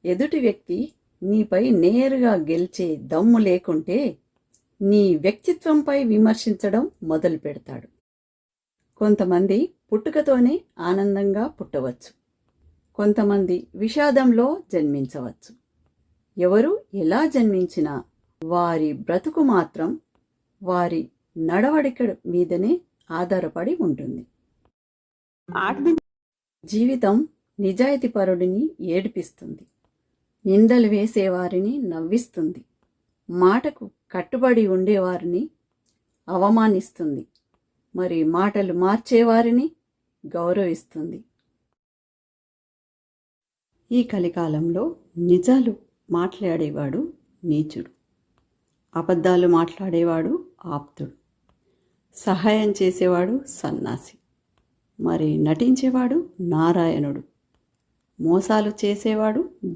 ఎదుటి వ్యక్తి నీపై నేరుగా గెలిచే దమ్ము లేకుంటే నీ వ్యక్తిత్వంపై విమర్శించడం మొదలు పెడతాడు. కొంతమంది పుట్టుకతోనే ఆనందంగా పుట్టవచ్చు, కొంతమంది విషాదంలో జన్మించవచ్చు. ఎవరు ఎలా జన్మించినా వారి బ్రతుకు మాత్రం వారి నడవడిక మీదనే ఆధారపడి ఉంటుంది. జీవితం నిజాయితీపరుడిని ఏడిపిస్తుంది, నిందలు వేసేవారిని నవ్విస్తుంది, మాటకు కట్టుబడి ఉండేవారిని అవమానిస్తుంది, మరి మాటలు మార్చేవారిని గౌరవిస్తుంది. ఈ కలికాలంలో నిజాలు మాట్లాడేవాడు నీచుడు, అబద్ధాలు మాట్లాడేవాడు ఆప్తుడు, సహాయం చేసేవాడు సన్నాసి, మరి నటించేవాడు నారాయణుడు, మోసాలు చేసేవాడు